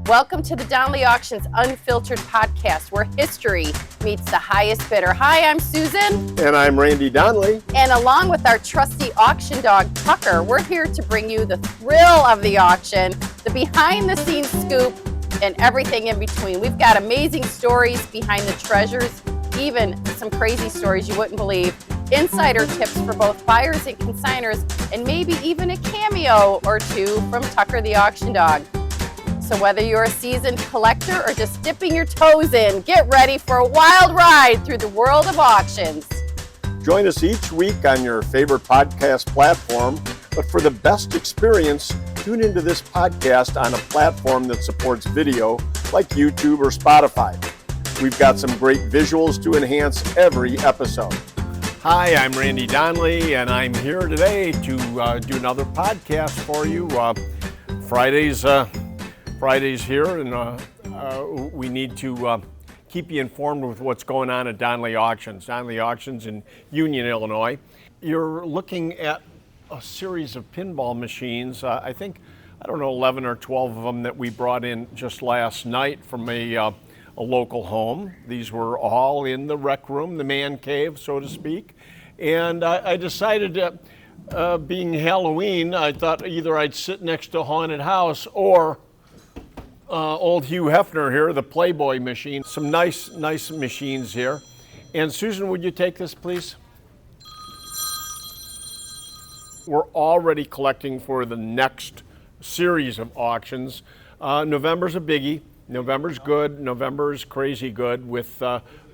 Welcome to the Donley Auctions Unfiltered Podcast, where history meets the highest bidder. Hi, I'm Susan. And I'm Randy Donley. And along with our trusty auction dog, Tucker, we're here to bring you the thrill of the auction, the behind-the-scenes scoop, and everything in between. We've got amazing stories behind the treasures, even some crazy stories you wouldn't believe, insider tips for both buyers and consignors, and maybe even a cameo or two from Tucker the auction dog. So whether you're a seasoned collector or just dipping your toes in, get ready for a wild ride through the world of auctions. Join us each week on your favorite podcast platform, but for the best experience, tune into this podcast on a platform that supports video like YouTube or Spotify. We've got some great visuals to enhance every episode. Hi, I'm Randy Donley, and I'm here today to do another podcast for you. Friday's here, and we need to keep you informed with what's going on at Donley Auctions. Donley Auctions in Union, Illinois. You're looking at a series of pinball machines. I think, 11 or 12 of them that we brought in just last night from a local home. These were all in the rec room, the man cave, so to speak. And I decided that, being Halloween, I thought either I'd sit next to a haunted house or old Hugh Hefner here, the Playboy machine. Some nice machines here. And Susan, would you take this, please? We're already collecting for the next series of auctions. November's a biggie. November's good. November's crazy good with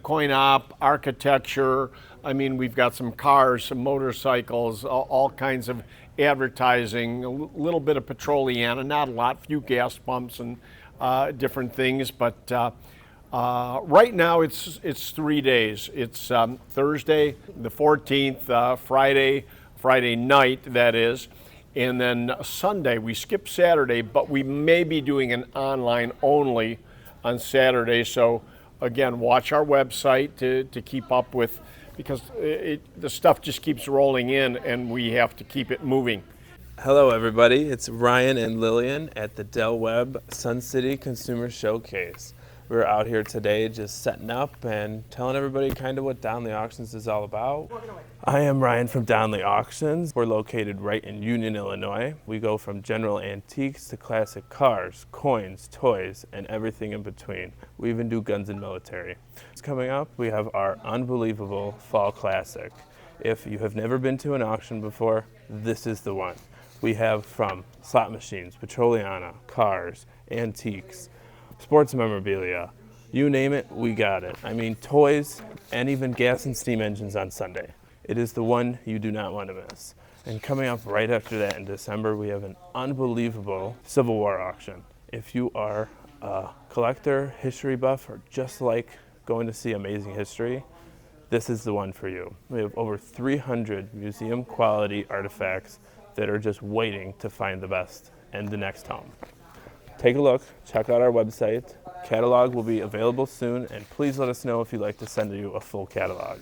coin op, architecture. I mean, we've got some cars, some motorcycles, all kinds of advertising, a little bit of Petroliana, not a lot, few gas pumps and different things. But right now it's 3 days. It's Thursday, the 14th, Friday night, that is. And then Sunday, we skip Saturday, but we may be doing an online only on Saturday. So again, watch our website to keep up with, because the stuff just keeps rolling in and we have to keep it moving. Hello everybody, it's Ryan and Lillian at the Del Webb Sun City Consumer Showcase. We're out here today just setting up and telling everybody kind of what Donley Auctions is all about. I am Ryan from Donley Auctions. We're located right in Union, Illinois. We go from general antiques to classic cars, coins, toys, and everything in between. We even do guns and military. Coming up, we have our unbelievable Fall Classic. If you have never been to an auction before, this is the one. We have from slot machines, Petroliana, cars, antiques, sports memorabilia, you name it, we got it. I mean, toys and even gas and steam engines on Sunday. It is the one you do not want to miss. And coming up right after that in December, we have an unbelievable Civil War auction. If you are a collector, history buff, or just like going to see amazing history, this is the one for you. We have over 300 museum quality artifacts that are just waiting to find the best and the next home. Take a look, check out our website. Catalog will be available soon, and please let us know if you'd like to send you a full catalog.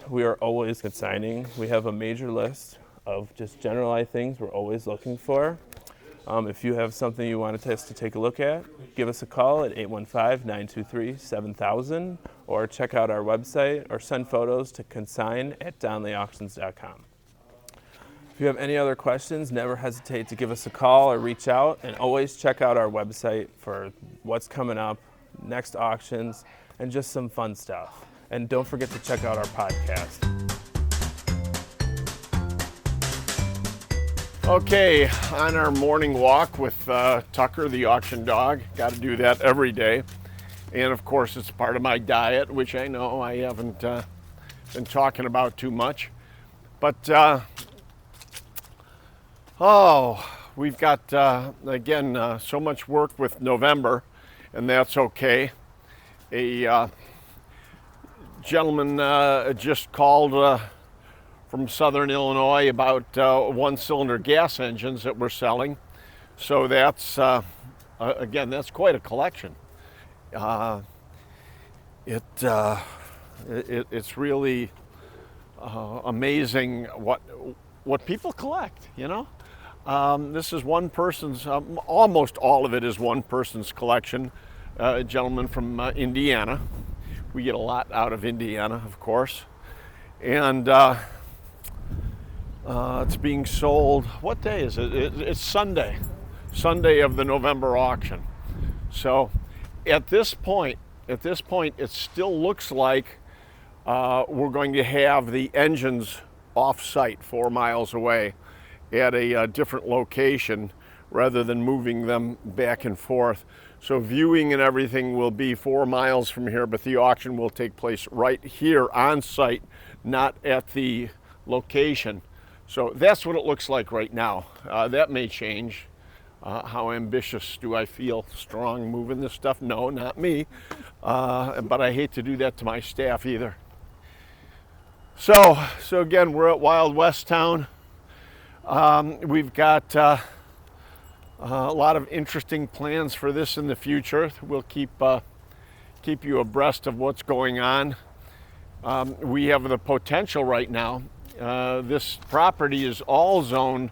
We are always consigning. We have a major list of just generalized things we're always looking for. If you have something you want us to take a look at, give us a call at 815-923-7000 or check out our website or send photos to consign@donleyauctions.com. If you have any other questions, never hesitate to give us a call or reach out, and always check out our website for what's coming up, next auctions, and just some fun stuff. And don't forget to check out our podcast. Okay, on our morning walk with Tucker, the auction dog. Got to do that every day. And of course, it's part of my diet, which I know I haven't been talking about too much. But, we've got, again, so much work with November, and that's okay. A gentleman just called from Southern Illinois about one-cylinder gas engines that we're selling. So that's, again, that's quite a collection. It's really amazing what people collect, you know? This is one person's, almost all of it is one person's collection. A gentleman from Indiana. We get a lot out of Indiana, of course. And it's being sold, what day is it? It's Sunday of the November auction. So at this point, it still looks like we're going to have the engines off-site 4 miles away at a different location rather than moving them back and forth. So viewing and everything will be 4 miles from here, but the auction will take place right here on site, not at the location. So that's what it looks like right now. That may change. How ambitious do I feel? Strong moving this stuff? No, not me. But I hate to do that to my staff either. So again, we're at Wild West Town. We've got a lot of interesting plans for this in the future. We'll keep you abreast of what's going on. We have the potential right now. This property is all zoned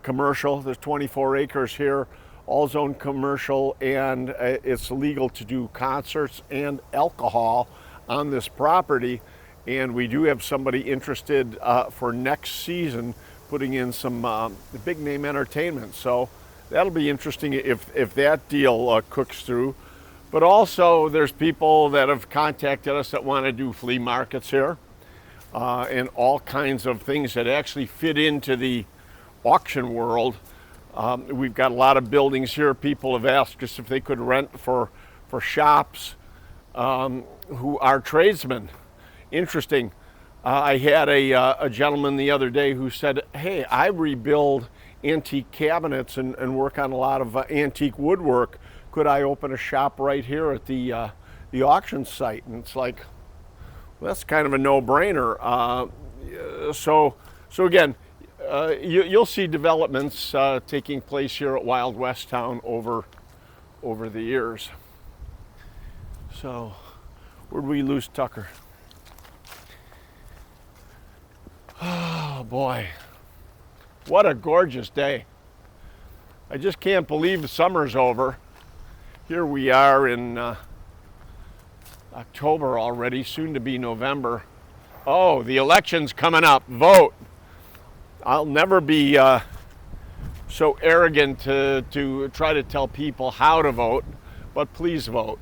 commercial. There's 24 acres here, all zoned commercial, and it's legal to do concerts and alcohol on this property. And we do have somebody interested for next season putting in some big name entertainment. So that'll be interesting if that deal cooks through. But also there's people that have contacted us that want to do flea markets here and all kinds of things that actually fit into the auction world. We've got a lot of buildings here. People have asked us if they could rent for shops who are tradesmen. Interesting. I had a gentleman the other day who said, hey, I rebuild antique cabinets and work on a lot of antique woodwork. Could I open a shop right here at the auction site? And it's like, well, that's kind of a no-brainer. So again, you'll see developments taking place here at Wild West Town over the years. So where'd we lose Tucker? Oh boy, what a gorgeous day. I just can't believe the summer's over. Here we are in October already, soon to be November. Oh, the election's coming up. Vote. I'll never be so arrogant to try to tell people how to vote, but please vote.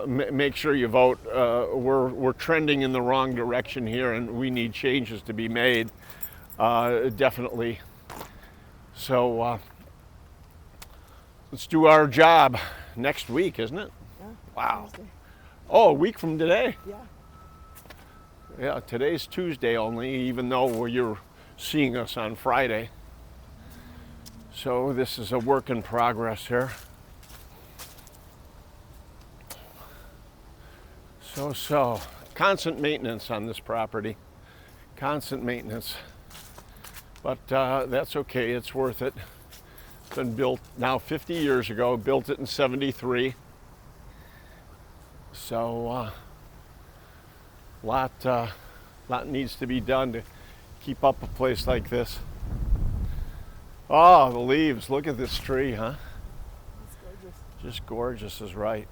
Make sure you vote. We're trending in the wrong direction here, and we need changes to be made, definitely. So let's do our job next week, isn't it? Yeah. Wow. Tuesday. Oh, a week from today? Yeah. Yeah, today's Tuesday only, even though you're seeing us on Friday. So this is a work in progress here. So, constant maintenance on this property, constant maintenance, but that's okay, it's worth it. It's been built now 50 years ago, built it in 73. So, lot needs to be done to keep up a place like this. Oh, the leaves, look at this tree, huh? It's gorgeous. Just gorgeous is right.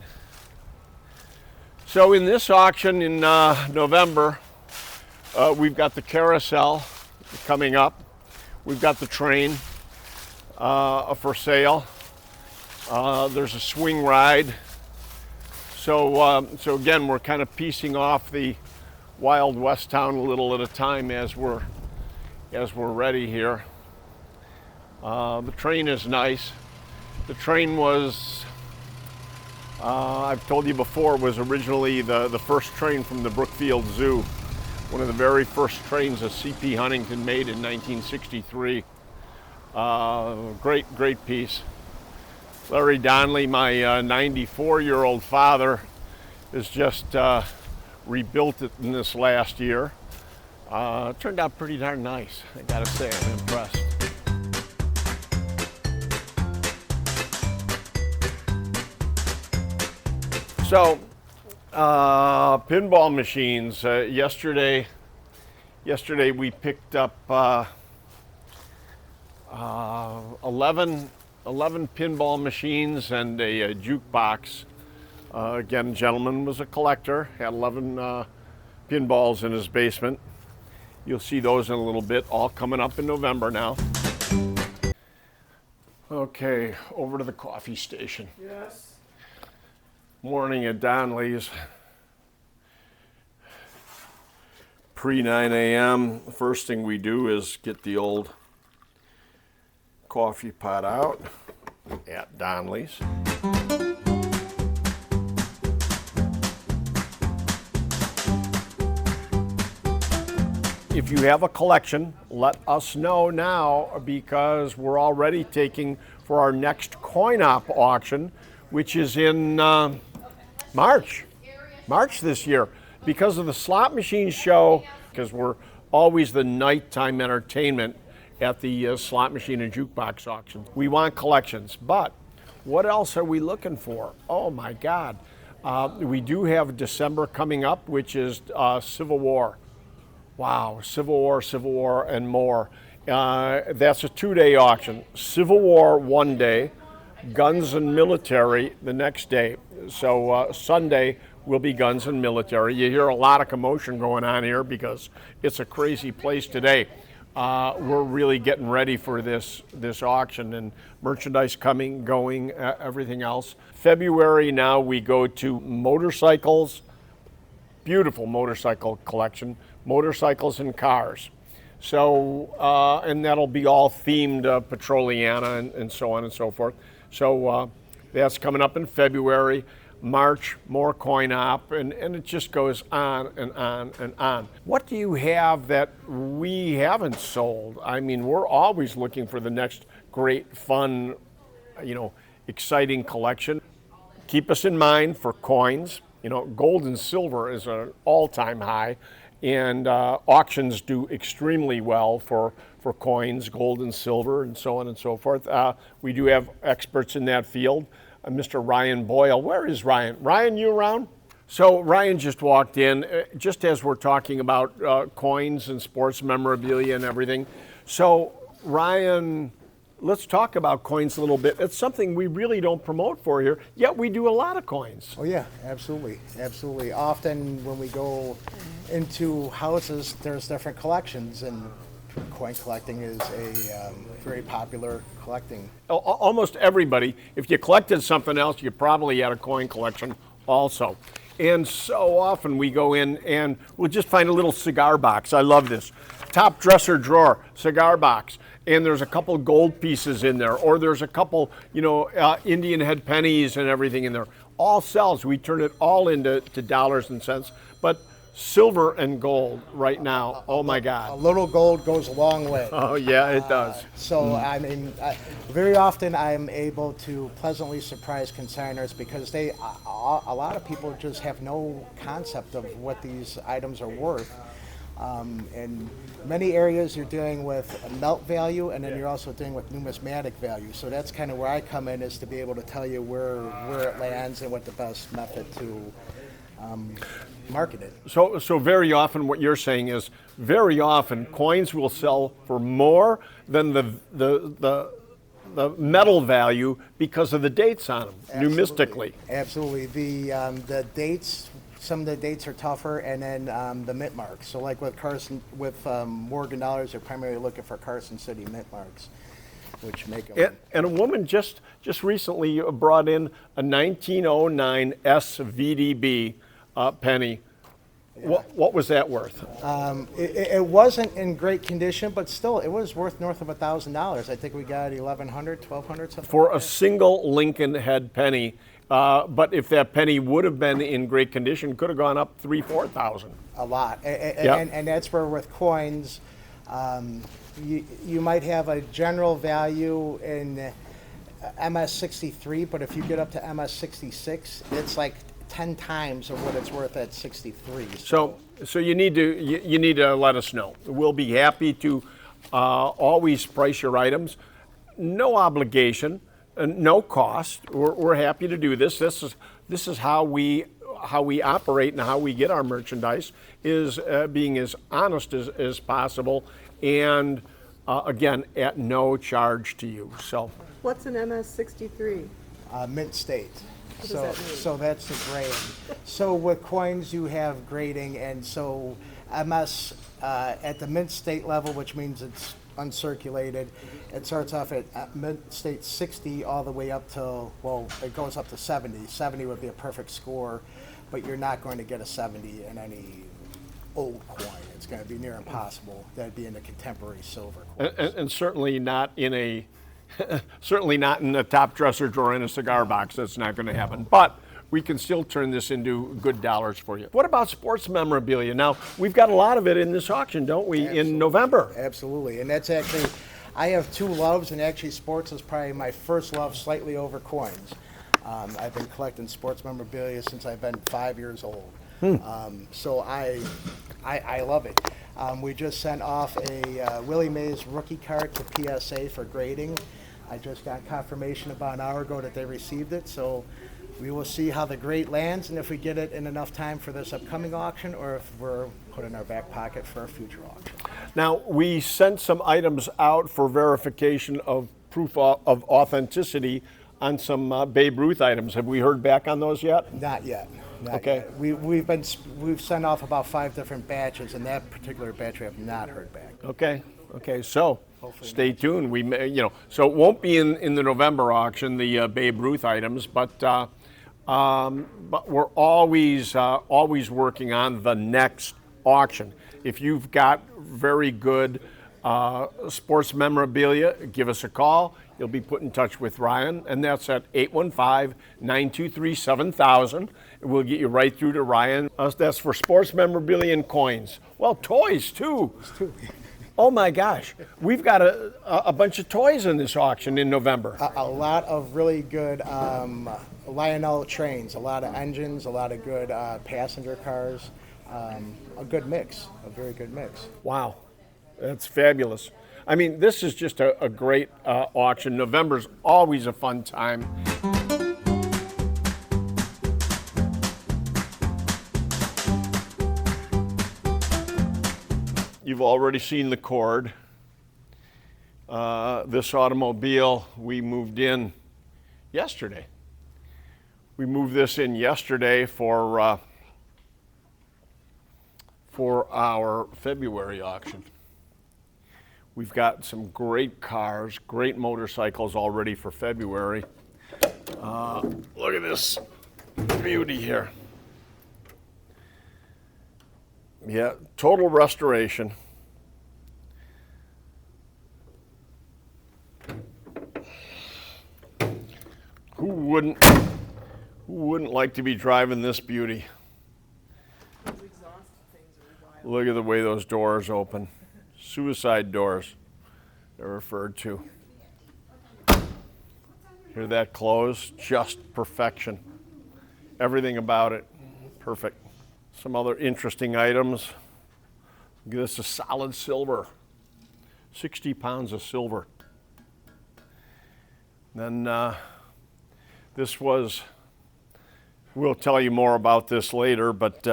So in this auction in November, we've got the carousel coming up. We've got the train for sale. There's a swing ride. So again, we're kind of piecing off the Wild West Town a little at a time as we're ready here. The train is nice. The train was, I've told you before, was originally the first train from the Brookfield Zoo. One of the very first trains that C.P. Huntington made in 1963. Great piece. Larry Donley, my 94-year-old father, has just rebuilt it in this last year. It turned out pretty darn nice, I gotta say, I'm impressed. So, pinball machines. Yesterday we picked up 11 pinball machines and a jukebox. Again, gentleman was a collector, had 11 pinballs in his basement. You'll see those in a little bit, all coming up in November now. Okay, over to the coffee station. Yes. Morning at Donley's. Pre-9 a.m., the first thing we do is get the old coffee pot out at Donley's. If you have a collection, let us know now, because we're already taking for our next coin-op auction, which is in March this year. Because of the slot machine show, because we're always the nighttime entertainment at the slot machine and jukebox auctions. We want collections, but what else are we looking for? Oh my God. We do have December coming up, which is Civil War. Wow, Civil War, and more. That's a 2-day auction. Civil War 1 day, guns and military the next day. So Sunday will be guns and military. You hear a lot of commotion going on here because it's a crazy place today. We're really getting ready for this auction, and merchandise coming, going, everything else. February now we go to motorcycles, beautiful motorcycle collection, motorcycles and cars. So, and that'll be all themed Petroliana and so on and so forth. So that's coming up in February. March, more coin-op, and it just goes on and on and on. What do you have that we haven't sold? I mean, we're always looking for the next great, fun, exciting collection. Keep us in mind for coins. Gold and silver is an all-time high, and auctions do extremely well for coins, gold and silver, and so on and so forth. We do have experts in that field. Mr. Ryan Boyle. Where is Ryan? Ryan, you around? So Ryan just walked in, just as we're talking about coins and sports memorabilia and everything. So Ryan, let's talk about coins a little bit. It's something we really don't promote for here, yet we do a lot of coins. Oh yeah, absolutely, absolutely. Often when we go into houses, there's different collections, and coin collecting is a very popular collecting. Almost everybody, if you collected something else, you probably had a coin collection also. And so often we go in and we'll just find a little cigar box. I love this. Top dresser drawer, cigar box. And there's a couple gold pieces in there, or there's a couple, Indian head pennies and everything in there. All sells. We turn it all into dollars and cents. But silver and gold right now, oh my God. A little gold goes a long way. Oh yeah, it does. I mean, very often I'm able to pleasantly surprise consignors, because a lot of people just have no concept of what these items are worth. In many areas you're dealing with melt value, and then you're also dealing with numismatic value. So that's kind of where I come in, is to be able to tell you where it lands and what the best method to market it. So very often what you're saying is, very often coins will sell for more than the metal value because of the dates on them, numistically. Absolutely. The dates, some of the dates are tougher, and then the mint marks. So like with Morgan dollars, they're primarily looking for Carson City mint marks, which make them. And a woman just recently brought in a 1909 SVDB penny. Yeah. What was that worth? It wasn't in great condition, but still, it was worth north of $1,000. I think we got $1,100, $1,200, something. For like a single Lincoln head penny. But if that penny would have been in great condition, could have gone up $3,000, $4,000. A lot, and that's where with coins, you might have a general value in MS63, but if you get up to MS66, it's like 10 times of what it's worth at 63. So you need to let us know. We'll be happy to always price your items. No obligation, no cost. We're happy to do this. This is how we operate and how we get our merchandise, is being as honest as possible. And again, at no charge to you. So What's an MS63? Mint state. does that mean? So that's the grade. So with coins you have grading, and so MS at the mint state level, which means it's uncirculated, it starts off at mint state 60 all the way up to, well, it goes up to 70. 70 would be a perfect score, but you're not going to get a 70 in any old coin. It's going to be near impossible. That'd be in a contemporary silver coin. and certainly not in a certainly not in a top dresser drawer in a cigar box. That's not going to happen. But we can still turn this into good dollars for you. What about sports memorabilia? Now, we've got a lot of it in this auction, don't we, in November? Absolutely. And that's actually, I have two loves, and actually sports is probably my first love, slightly over coins. I've been collecting sports memorabilia since I've been 5 years old. So I love it. We just sent off a Willie Mays rookie card to PSA for grading. I just got confirmation about an hour ago that they received it, so we will see how the grade lands and if we get it in enough time for this upcoming auction, or if we're put in our back pocket for a future auction. Now, we sent some items out for verification of proof of authenticity on some Babe Ruth items. Have we heard back on those yet? Not yet. Not Okay. yet. We've sent off about 5 different batches, and that particular batch we have not heard back. Okay, so Hopefully stay tuned. We may, so it won't be in the November auction, the Babe Ruth items, but we're always working on the next auction. If you've got very good sports memorabilia, give us a call. You'll be put in touch with Ryan, and that's at 815-923-7000. We'll get you right through to Ryan. That's for sports memorabilia and coins. Well, toys too. Oh my gosh, we've got a bunch of toys in this auction in November. A lot of really good Lionel trains, a lot of engines, a lot of good passenger cars, a good mix, a very good mix. Wow, that's fabulous. I mean, this is just a great auction. November's always a fun time. You've already seen the cord. This automobile we moved in yesterday. We moved this in yesterday for our February auction. We've got some great cars, great motorcycles all ready for February. Look at this beauty here. Yeah, total restoration. Who wouldn't like to be driving this beauty? Look at the way those doors open. Suicide doors, they're referred to. Hear that close? Just perfection. Everything about it, perfect. Some other interesting items. This is solid silver, 60 pounds of silver. Then this was, we'll tell you more about this later, but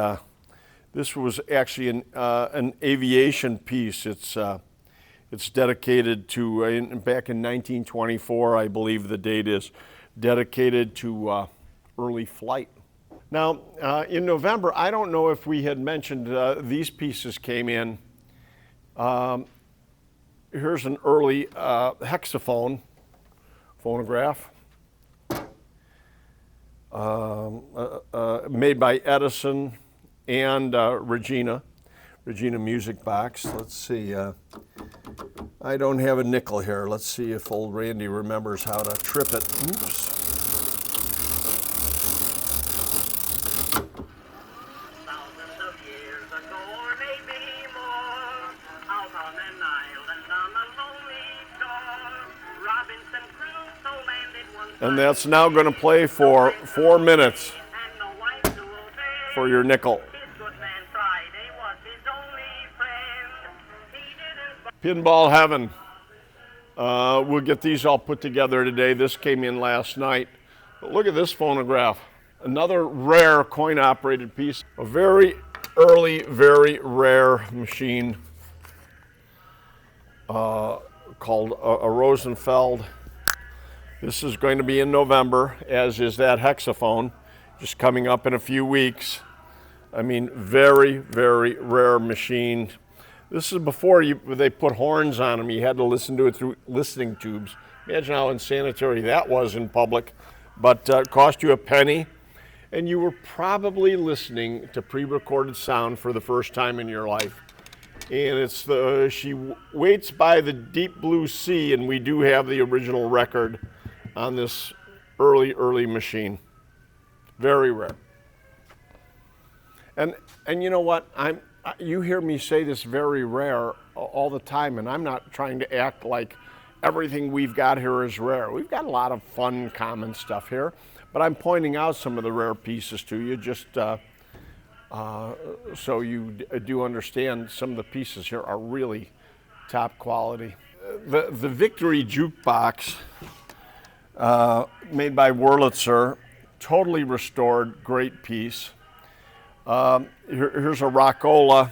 this was actually an aviation piece. It's dedicated to, back in 1924, I believe the date is, dedicated to early flight. Now, in November, I don't know if we had mentioned these pieces came in. Here's an early hexaphone phonograph made by Edison and Regina Music Box. Let's see. I don't have a nickel here. Let's see if old Randy remembers how to trip it. Oops. And that's now going to play for 4 minutes for your nickel. Pinball heaven. We'll get these all put together today. This came in last night. But look at this phonograph. Another rare coin-operated piece. A very early, very rare machine. called a Rosenfeld. This is going to be in November, as is that hexaphone, just coming up in a few weeks. I mean, very, very rare machine. This is before they put horns on them. You had to listen to it through listening tubes. Imagine how insanitary that was in public. But it cost you a penny, and you were probably listening to pre-recorded sound for the first time in your life. And it's She Waits by the Deep Blue Sea, and we do have the original record on this early machine. Very rare. And you know what? You hear me say this very rare all the time, and I'm not trying to act like everything we've got here is rare. We've got a lot of fun, common stuff here, but I'm pointing out some of the rare pieces to you just so you do understand some of the pieces here are really top quality. The Victory Jukebox, made by Wurlitzer, totally restored, great piece. Here's a Rockola.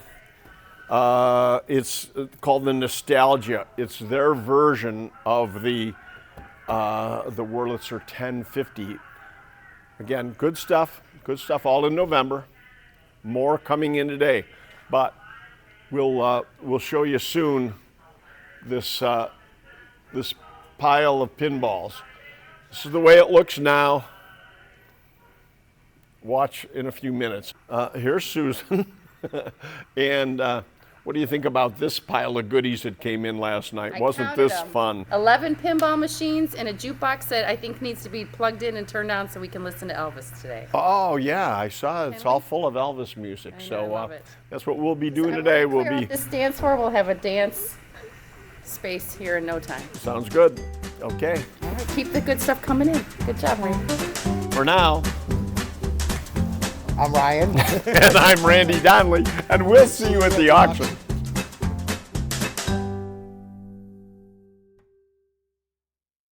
It's called the Nostalgia. It's their version of the Wurlitzer 1050. Again, good stuff, all in November. More coming in today, but we'll show you soon this pile of pinballs. This is the way it looks now. Watch in a few minutes. Here's Susan. And what do you think about this pile of goodies that came in last night? Wasn't this fun? 11 pinball machines and a jukebox that I think needs to be plugged in and turned on so we can listen to Elvis today. Oh yeah, I saw it's all full of Elvis music. I love it. That's what we'll be doing today. We'll be this dance floor. We'll have a dance space here in no time. Sounds good. Okay. All right, keep the good stuff coming in. Good job, Randy. For now, I'm Ryan. and I'm Randy Donley, and we'll see you at the auction.